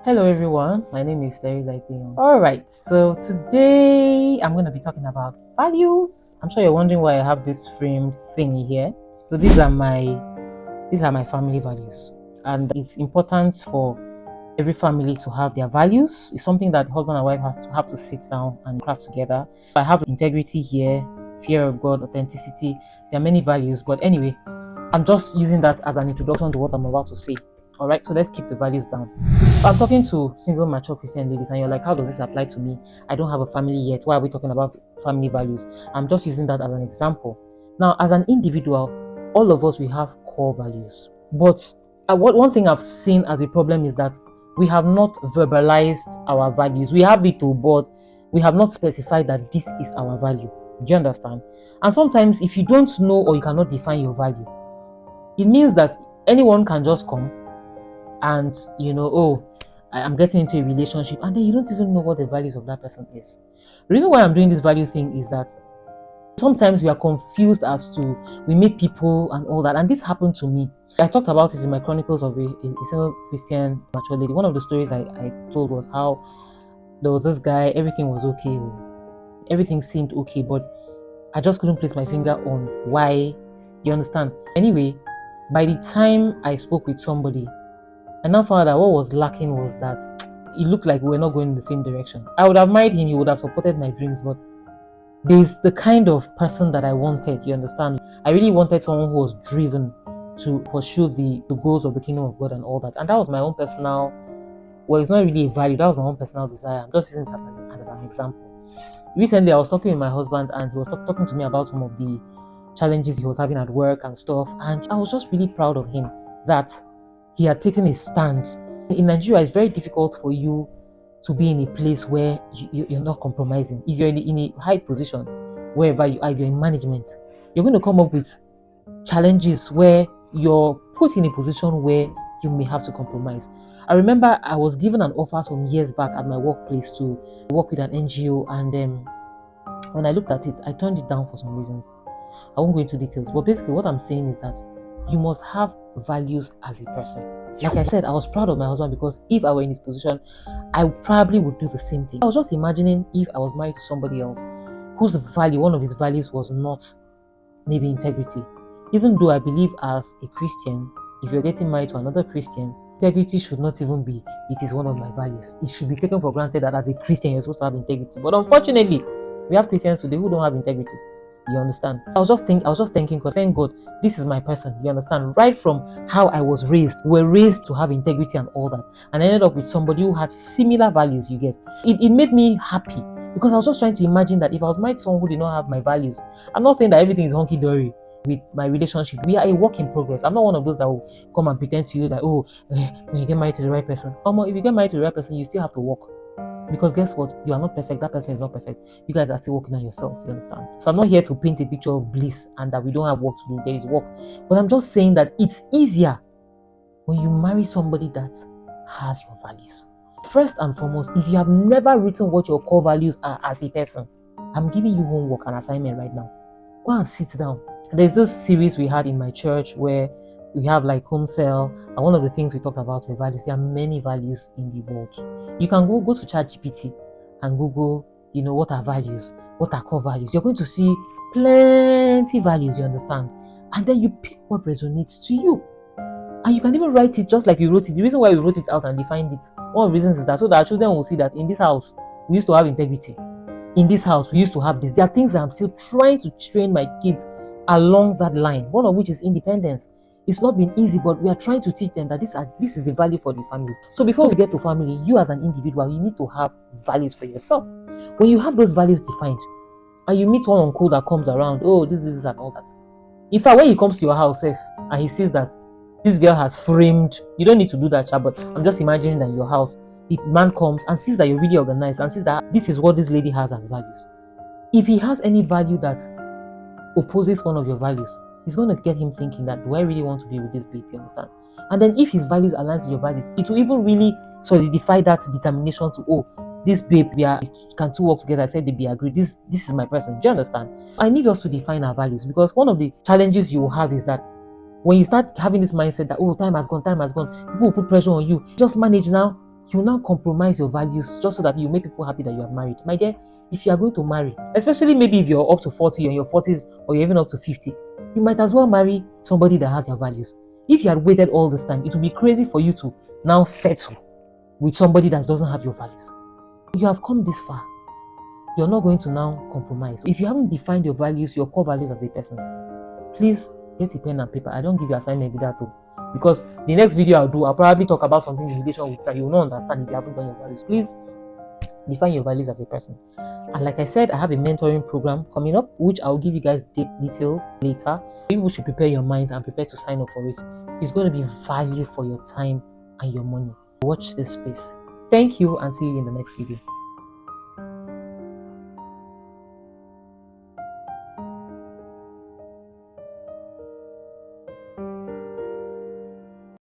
Hello everyone, my name is Teresa Ikpeon. Alright, so today I'm going to be talking about values. I'm sure you're wondering why I have this framed thingy here. So these are my family values, and it's important for every family to have their values. It's something that husband and wife have to sit down and craft together. I have integrity here, fear of God, authenticity. There are many values, but anyway, I'm just using that as an introduction to what I'm about to say. All right, so let's keep the values down. I'm talking to single mature Christian ladies, and you're like, how does this apply to me? I don't have a family yet. Why are we talking about family values? I'm just using that as an example. Now, as an individual, all of us, we have core values. But one thing I've seen as a problem is that we have not verbalized our values. We have it, but we have not specified that this is our value. Do you understand? And sometimes, if you don't know or you cannot define your value, it means that anyone can just come and I'm getting into a relationship, and then you don't even know what the values of that person is. The reason why I'm doing this value thing is that sometimes we are confused as to we meet people and all that, and this happened to me. I talked about it in my chronicles of a single Christian mature lady. One of the stories I told was how there was this guy, everything was okay, everything seemed okay, but I just couldn't place my finger on why. You understand? Anyway, by the time I spoke with somebody, I now found out that what was lacking was that it looked like we were not going in the same direction. I would have married him, he would have supported my dreams, but there's the kind of person that I wanted, you understand? I really wanted someone who was driven to pursue the goals of the kingdom of God and all that. And that was my own personal, well, it's not really a value, that was my own personal desire. I'm just using it as an example. Recently, I was talking with my husband, and he was talking to me about some of the challenges he was having at work and stuff. And I was just really proud of him that he had taken a stand. In Nigeria, it's very difficult for you to be in a place where you're not compromising. If you're in a high position, wherever you are, if you're in management, you're going to come up with challenges where you're put in a position where you may have to compromise. I remember I was given an offer some years back at my workplace to work with an NGO, and when I looked at it, I turned it down for some reasons. I won't go into details, but basically what I'm saying is that you must have values as a person. Like I said, I was proud of my husband because if I were in his position, I probably would do the same thing. I was just imagining if I was married to somebody else whose value, one of his values was not maybe integrity. Even though I believe as a Christian, if you're getting married to another Christian, integrity should not even be, it is one of my values. It should be taken for granted that as a Christian, you're supposed to have integrity. But unfortunately, we have Christians today who don't have integrity. You understand? I was just thinking, God, thank God, this is my person. You understand? Right from how I was raised, we were raised to have integrity and all that. And I ended up with somebody who had similar values, you get. It made me happy because I was just trying to imagine that if I was married to someone who did not have my values, I'm not saying that everything is hunky-dory with my relationship. We are a work in progress. I'm not one of those that will come and pretend to you that, when you get married to the right person. If you get married to the right person, you still have to work. Because guess what? You are not perfect. That person is not perfect. You guys are still working on yourselves. You understand? So I'm not here to paint a picture of bliss and that we don't have work to do. There is work. But I'm just saying that it's easier when you marry somebody that has your values. First and foremost, if you have never written what your core values are as a person, I'm giving you homework and assignment right now. Go and sit down. There's this series we had in my church where we have like home cell, and one of the things we talked about were values. There are many values in the world. You can go to ChatGPT and Google, what are values, what are core values. You're going to see plenty values, you understand? And then you pick what resonates to you. And you can even write it just like you wrote it. The reason why we wrote it out and defined it, one of the reasons is that so that our children will see that in this house, we used to have integrity. In this house, we used to have this. There are things that I'm still trying to train my kids along that line, one of which is independence. It's not been easy, but we are trying to teach them that this is the value for the family. So before we get to family, you as an individual, you need to have values for yourself. When you have those values defined, and you meet one uncle that comes around, this and all that. In fact, when he comes to your house, and he sees that this girl has framed, you don't need to do that, but I'm just imagining that in your house, the man comes and sees that you're really organized and sees that this is what this lady has as values. If he has any value that opposes one of your values, it's going to get him thinking that, do I really want to be with this babe? You understand? And then if his values align with your values, it will even really solidify that determination to, this babe, can two work together? I said they be agreed. This is my person. Do you understand? I need us to define our values, because one of the challenges you will have is that when you start having this mindset that, time has gone, people will put pressure on you. Just manage now. you now compromise your values just so that you make people happy that you are married. My dear, if you are going to marry, especially maybe if you're up to 40 or in your 40s or you're even up to 50, you might as well marry somebody that has their values. If you had waited all this time, it would be crazy for you to now settle with somebody that doesn't have your values. You have come this far. You're not going to now compromise. If you haven't defined your values, your core values as a person, please get a pen and paper. I don't give you assignment with that though. Because the next video I'll probably talk about something in relation with that you will not understand if you haven't done your values. Please define your values as a person. And like I said, I have a mentoring program coming up, which I'll give you guys details later. You should prepare your minds and prepare to sign up for it. It's going to be value for your time and your money. Watch this space. Thank you and see you in the next video.